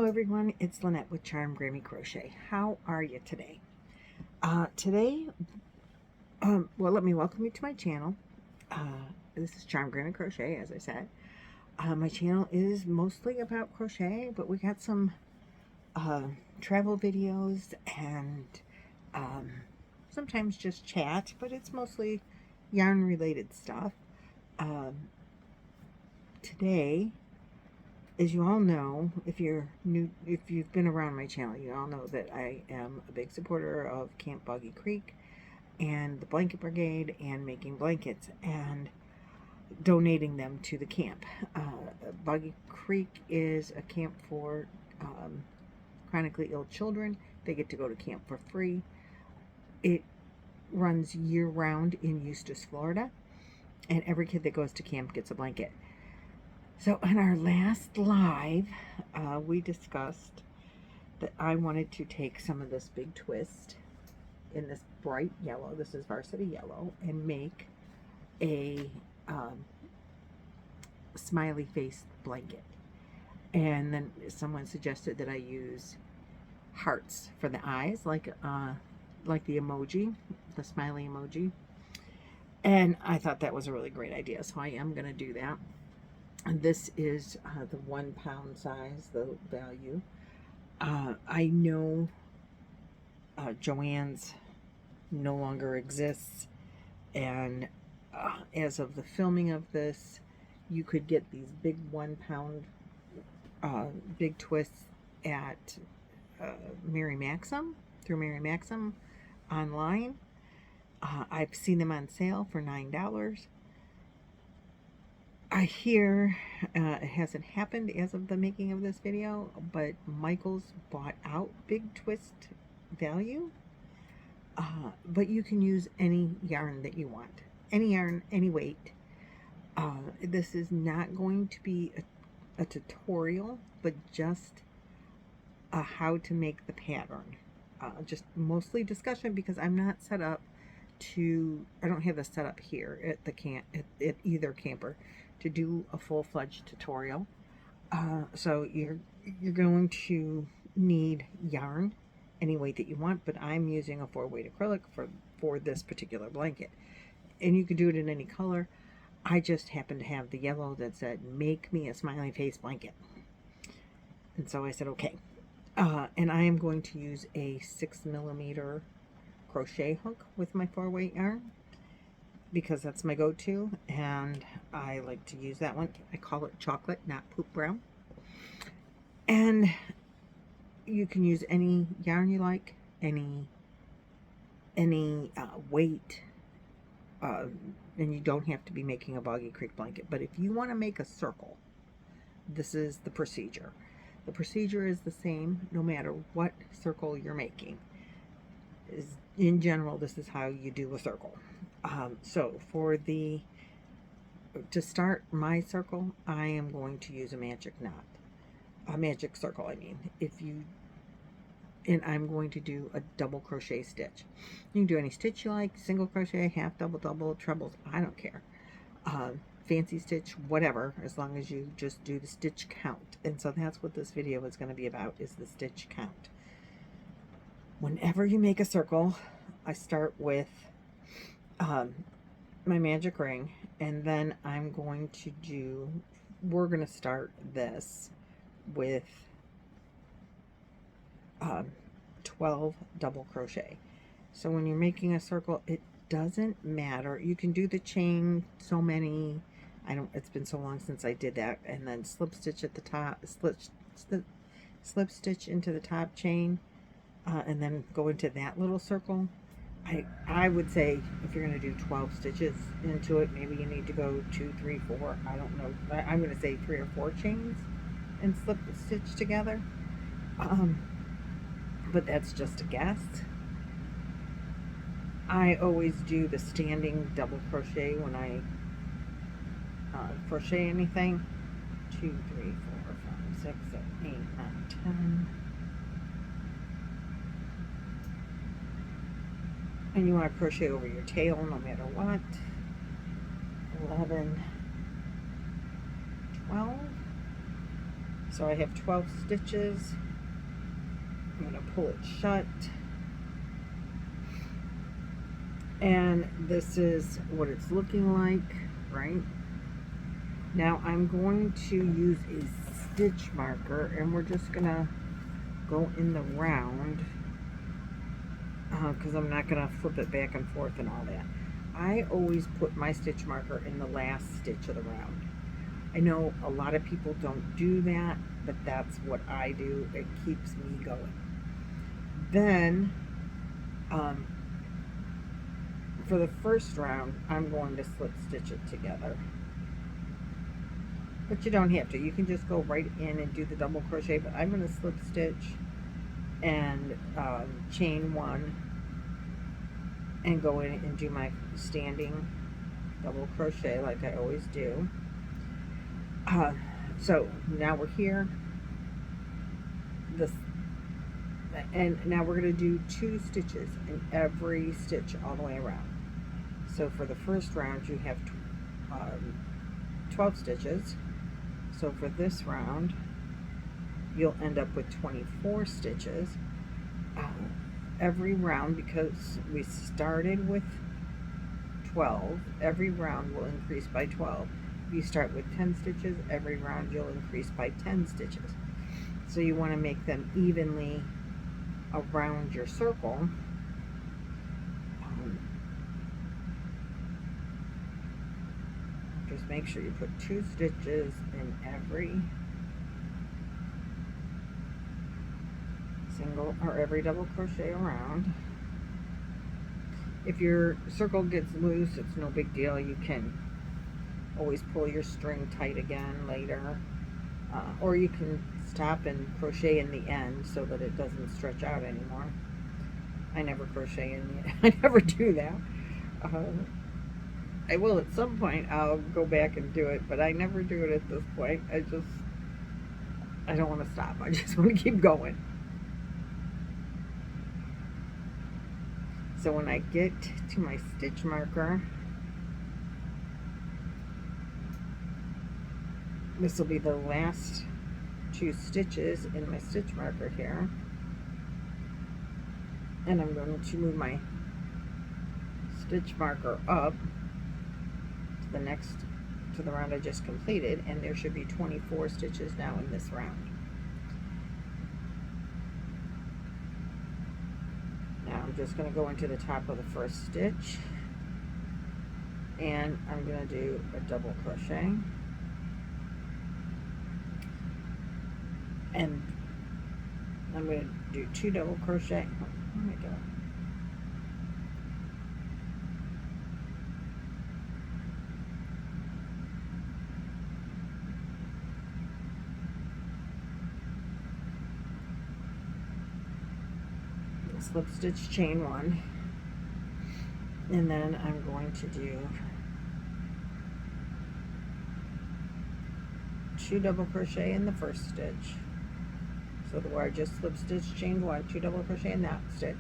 everyone, it's Lynette with Charmed Grammy Crochet. How are you today? Well, let me welcome you to my channel. This is Charmed Grammy Crochet, as I said. My channel is mostly about crochet, but we got some travel videos and sometimes just chat, but it's mostly yarn related stuff. Today, as you all know, if you've been around my channel, you all know that I am a big supporter of Camp Boggy Creek and the Blanket Brigade and making blankets and donating them to the camp. Boggy Creek is a camp for chronically ill children. They get to go to camp for free. It runs year-round in Eustis, Florida, and every kid that goes to camp gets a blanket. So in our last live, we discussed that I wanted to take some of this big twist in this bright yellow, this is varsity yellow, and make a smiley face blanket. And then someone suggested that I use hearts for the eyes, like the emoji, the smiley emoji. And I thought that was a really great idea, so I am going to do that. And this is the 1 pound size, the value. I know Joann's no longer exists, and as of the filming of this, you could get these big 1 pound big twists at Mary Maxim, through Mary Maxim online. I've seen them on sale for $9. I hear it hasn't happened as of the making of this video, but Michael's bought out Big Twist value. But you can use any yarn that you want. Any yarn, any weight. This is not going to be a tutorial, but just how to make the pattern. Just mostly discussion, because I'm not set up to, I don't have this set up here at the camp, at either camper, to do a full-fledged tutorial. So you're going to need yarn any weight that you want, but I'm using a 4-weight acrylic for this particular blanket, and you can do it in any color. I just happen to have the yellow that said make me a smiley face blanket, and so I said okay. And I am going to use a 6mm crochet hook with my 4-weight yarn, because that's my go-to, and I like to use that one. I call it chocolate, not poop brown. And you can use any yarn you like, any weight, and you don't have to be making a Boggy Creek blanket. But if you want to make a circle, this is the procedure. The procedure is the same no matter what circle you're making. In general, this is how you do a circle. So to start my circle, I am going to use a magic knot, a magic circle, I mean. And I'm going to do a double crochet stitch. You can do any stitch you like, single crochet, half, double, trebles, I don't care. Fancy stitch, whatever, as long as you just do the stitch count. And so that's what this video is going to be about, is the stitch count. Whenever you make a circle, I start with my magic ring, and then I'm going to do, we're going to start this with 12 double crochet. So when you're making a circle, it doesn't matter. You can do the chain so many, it's been so long since I did that, and then slip stitch at the top, slip stitch into the top chain, and then go into that little circle. I would say if you're going to do 12 stitches into it, maybe you need to go 2, 3, 4, I don't know. I'm going to say 3 or 4 chains and slip stitch together. But that's just a guess. I always do the standing double crochet when I crochet anything. 2, 3, 4, 5, 6, 7, 8, 9, 10. And you want to crochet over your tail no matter what. 11, 12. So I have 12 stitches. I'm going to pull it shut. And this is what it's looking like, right? Now I'm going to use a stitch marker, and we're just going to go in the round, because I'm not going to flip it back and forth and all that. I always put my stitch marker in the last stitch of the round. I know a lot of people don't do that, but that's what I do. It keeps me going. Then, for the first round, I'm going to slip stitch it together. But you don't have to. You can just go right in and do the double crochet, but I'm going to slip stitch and chain one and go in and do my standing double crochet like I always do. So now we're here. And now we're going to do 2 stitches in every stitch all the way around. So for the first round, you have 12 stitches. So for this round, you'll end up with 24 stitches. Every round, because we started with 12, every round will increase by 12. If you start with 10 stitches, every round you'll increase by 10 stitches. So you want to make them evenly around your circle. Just make sure you put 2 stitches in every single or every double crochet around. If your circle gets loose, it's no big deal. You can always pull your string tight again later, or you can stop and crochet in the end so that it doesn't stretch out anymore. I never crochet in the end. I never do that. I will at some point. I'll go back and do it, but I never do it at this point. I don't want to stop. I just want to keep going. So when I get to my stitch marker, this will be the last 2 stitches in my stitch marker here. And I'm going to move my stitch marker up to the round I just completed, and there should be 24 stitches now in this round. Now I'm just going to go into the top of the first stitch, and I'm going to do a double crochet, and I'm going to do 2 double crochet. What am I doing? Slip stitch, chain 1, and then I'm going to do 2 double crochet in the first stitch. So where I just slip stitch, chain 1, 2 double crochet in that stitch,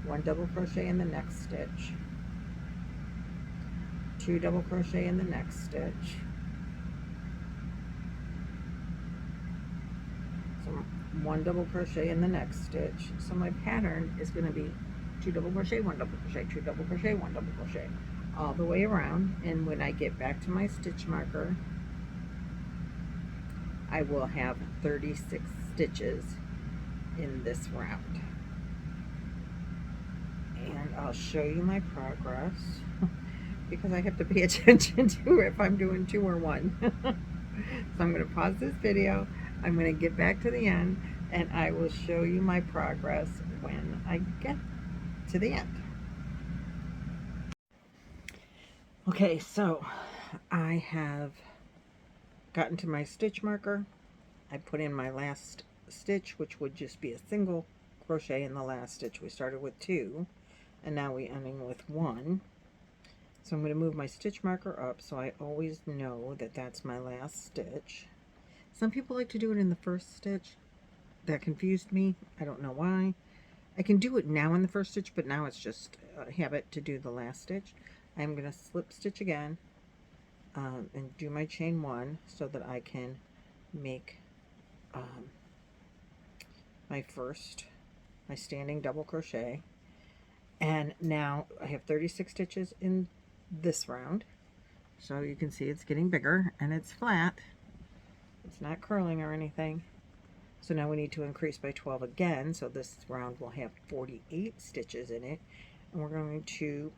1 double crochet in the next stitch, 2 double crochet in the next stitch. So 1 double crochet in the next stitch. So my pattern is going to be 2 double crochet, 1 double crochet, 2 double crochet, 1 double crochet all the way around. And when I get back to my stitch marker, I will have 36 stitches in this round. And I'll show you my progress because I have to pay attention to if I'm doing 2 or 1. So I'm going to pause this video. I'm going to get back to the end, and I will show you my progress when I get to the end. Okay, so I have gotten to my stitch marker. I put in my last stitch, which would just be a single crochet in the last stitch. We started with 2, and now we're ending with 1. So I'm going to move my stitch marker up so I always know that that's my last stitch. Some people like to do it in the first stitch. That confused me. I don't know why. I can do it now in the first stitch, but now it's just a habit to do the last stitch. I'm going to slip stitch again and do my chain 1 so that I can make my standing double crochet, and now I have 36 stitches in this round, so you can see it's getting bigger and it's flat. It's not curling or anything. So now we need to increase by 12 again, so this round will have 48 stitches in it, and we're going to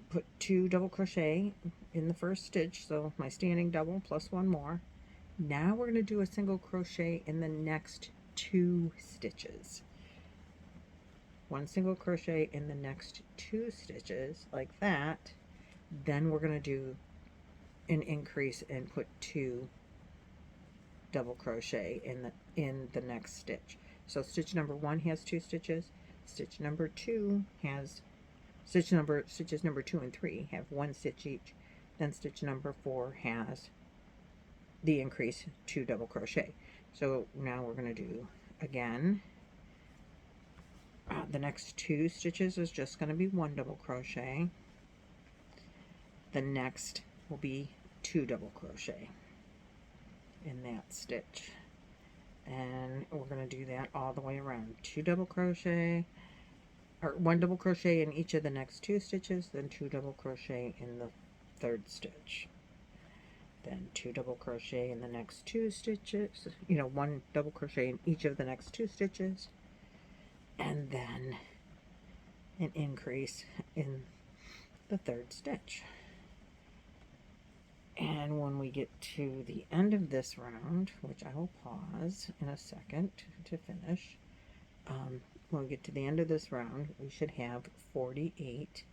put 2 double crochet in the first stitch, so my standing double plus 1 more. Now we're going to do a single crochet in the next 2 stitches. 1 single crochet in the next 2 stitches, like that. Then we're going to do an increase and put 2 double crochet in the next stitch. So stitch number 1 has 2 stitches. Stitch number 2 has stitches number 2 and 3 have 1 stitch each. Then stitch number 4 has the increase 2 double crochet. So now we're going to do again. The next 2 stitches is just going to be 1 double crochet. The next will be 2 double crochet in that stitch, and we're going to do that all the way around. 2 double crochet, or 1 double crochet in each of the next 2 stitches, then 2 double crochet in the 3rd stitch, then 2 double crochet in the next 2 stitches, 1 double crochet in each of the next 2 stitches, and then an increase in the 3rd stitch. And when we get to the end of this round, which I will pause in a second to finish, when we get to the end of this round, we should have 48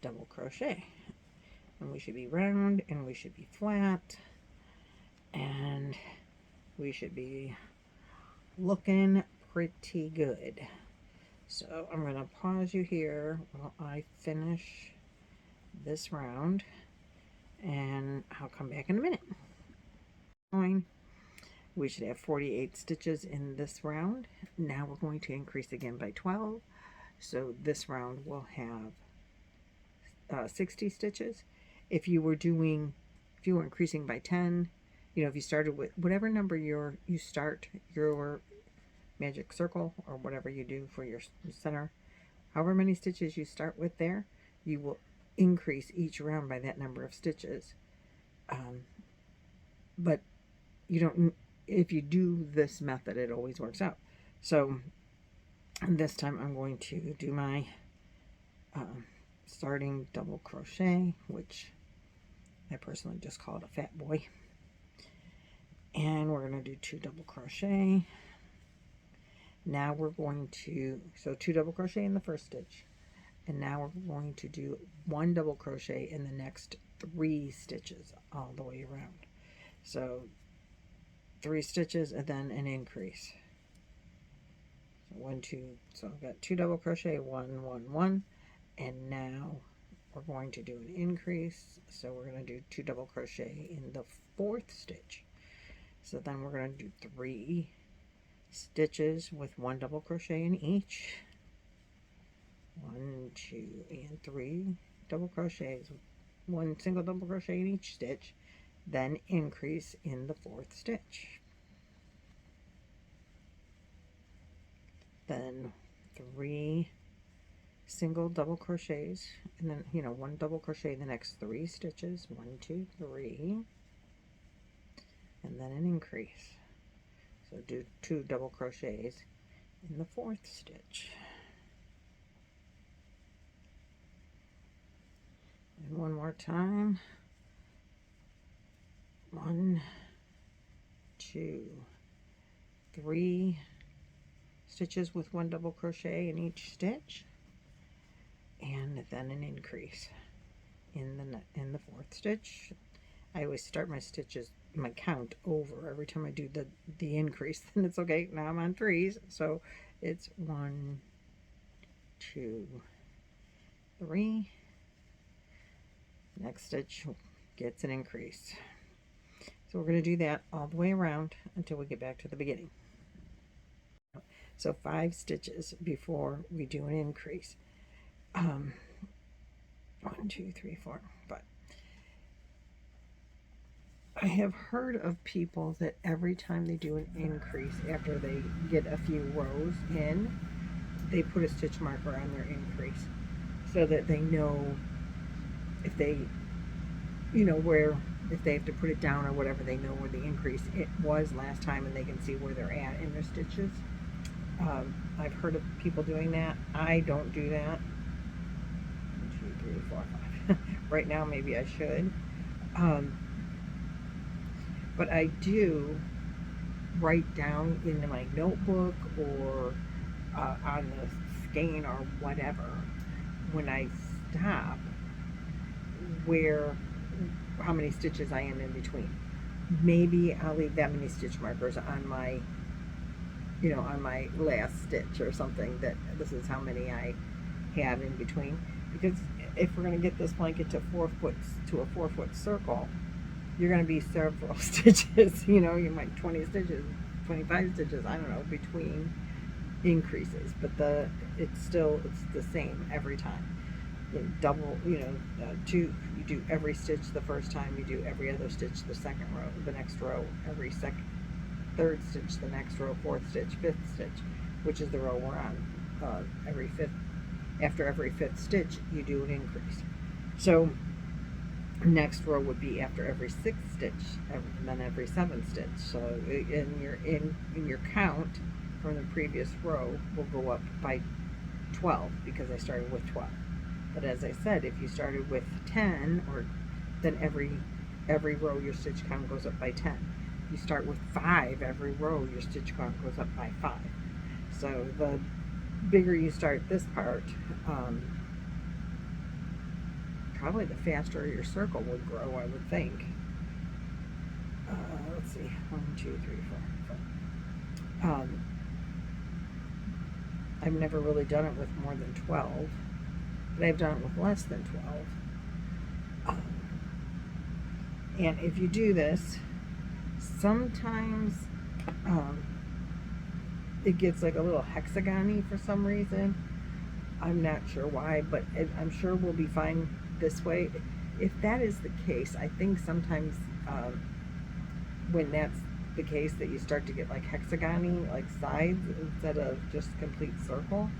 double crochet. And we should be round, and we should be flat, and we should be looking pretty good. So I'm going to pause you here while I finish this round, and I'll come back in a minute. We should have 48 stitches in this round. Now we're going to increase again by 12. So this round will have 60 stitches. If you were increasing by 10, if you started with whatever number you start your magic circle, or whatever you do for your center, however many stitches you start with there, you will increase each round by that number of stitches. But you don't, if you do this method, it always works out. So this time I'm going to do my starting double crochet, which I personally just call it a fat boy. And we're going to do 2 double crochet. Now we're going to, so 2 double crochet in the first stitch. And now we're going to do 1 double crochet in the next 3 stitches all the way around. So 3 stitches and then an increase. So 1, 2, so I've got 2 double crochet, 1, 1, 1, and now we're going to do an increase. So we're going to do 2 double crochet in the 4th stitch. So then we're going to do 3 stitches with 1 double crochet in each. 1, 2, and 3 double crochets, 1 single double crochet in each stitch, then increase in the 4th stitch. Then 3 single double crochets, and then 1 double crochet in the next 3 stitches, 1, 2, 3, and then an increase. So do 2 double crochets in the 4th stitch. And one more time. 1, 2, 3 stitches with 1 double crochet in each stitch, and then an increase in the 4th stitch. I always start my stitches, my count over every time I do the increase. Then it's okay. Now I'm on 3s, so it's 1, 2, 3. Next stitch gets an increase. So we're going to do that all the way around until we get back to the beginning. So 5 stitches before we do an increase. 1, 2, 3, 4, 5. I have heard of people that every time they do an increase after they get a few rows in, they put a stitch marker on their increase so that they know if they, where, if they have to put it down or whatever, they know where the increase it was last time and they can see where they're at in their stitches. I've heard of people doing that. I don't do that. 1, 2, 3, 4, 5. Right now, maybe I should. But I do write down in my notebook or on the skein or whatever when I stop how many stitches I am in between. Maybe I'll leave that many stitch markers on my on my last stitch or something, that this is how many I have in between, because if we're going to get this blanket to a 4-foot circle, you're going to be several stitches, you might 20 stitches, 25 stitches, I don't know, between increases, but it's the same every time. Double, you do every stitch the first time, you do every other stitch the second row, the next row, every third stitch the next row, fourth stitch, fifth stitch, which is the row we're on. After every fifth stitch, you do an increase. So next row would be after every sixth stitch, and then every seventh stitch. So in your count from the previous row will go up by 12 because I started with 12. But as I said, if you started with 10, then every row your stitch count goes up by 10. You start with 5, every row your stitch count goes up by 5. So the bigger you start this part, probably the faster your circle would grow, I would think. Let's see, 1, 2, 3, 4, 5. I've never really done it with more than 12, but I've done it with less than 12. And if you do this, sometimes it gets like a little hexagon-y for some reason. I'm not sure why, but I'm sure we'll be fine this way. If that is the case, I think sometimes when that's the case, that you start to get like hexagon-y, like sides instead of just complete circle.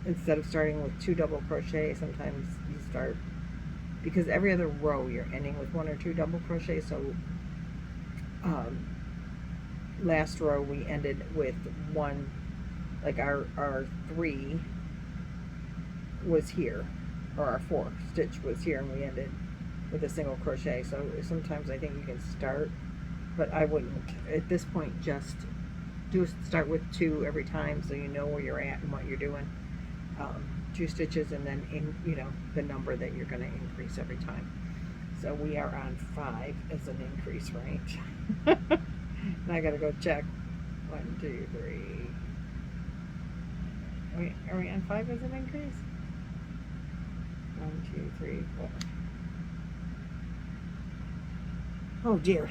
Instead of starting with 2 double crochet, sometimes you start, because every other row you're ending with 1 or 2 double crochet. So last row we ended with 1, like our 3 was here, or our 4th stitch was here, and we ended with a single crochet. So sometimes I think you can start, but I wouldn't at this point. Just start with 2 every time, so you know where you're at and what you're doing. 2 stitches, and then the number that you're going to increase every time. So we are on 5 as an increase, right? And I gotta go check. 1, 2, 3. Are we on 5 as an increase? 1, 2, 3, 4. Oh dear.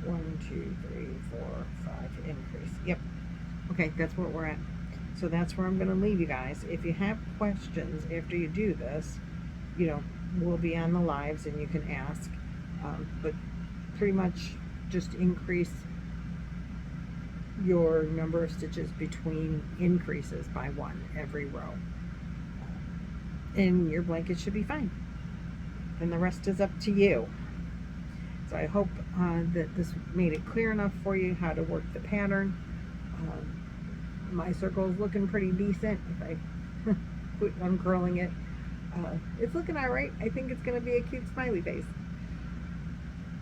1, 2, 3, 4, 5 increase. Yep. Okay, that's what we're at. So that's where I'm going to leave you guys. If you have questions after you do this, we'll be on the lives and you can ask. But pretty much just increase your number of stitches between increases by 1 every row. And your blanket should be fine. And the rest is up to you. So I hope that this made it clear enough for you how to work the pattern. My circle is looking pretty decent. If I quit uncurling it, it's looking all right. I think it's going to be a cute smiley face.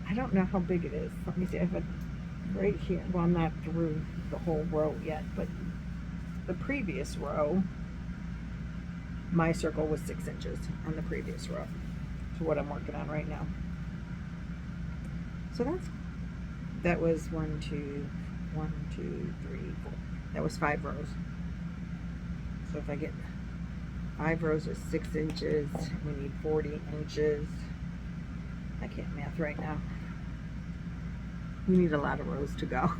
I don't know how big it is. Let me see. I have it right here. Well, I'm not through the whole row yet, but the previous row, my circle was 6 inches on the previous row. So what I'm working on right now. So that was 1, 2, 3, 4. That was 5 rows. So if I get 5 rows of 6 inches, we need 40 inches. I can't math right now. We need a lot of rows to go.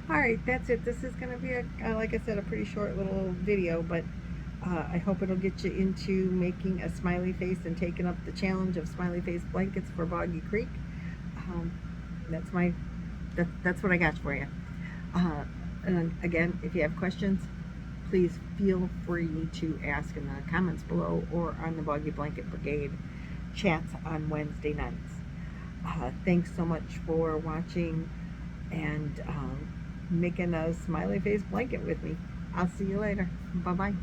Alright, that's it. This is going to be, like I said, a pretty short little video, but I hope it'll get you into making a smiley face and taking up the challenge of smiley face blankets for Boggy Creek. Um, that's my that's what I got for you. And again, if you have questions, please feel free to ask in the comments below or on the Boggy Blanket Brigade chats on Wednesday nights. Thanks so much for watching and making a smiley face blanket with me. I'll see you later. Bye-bye.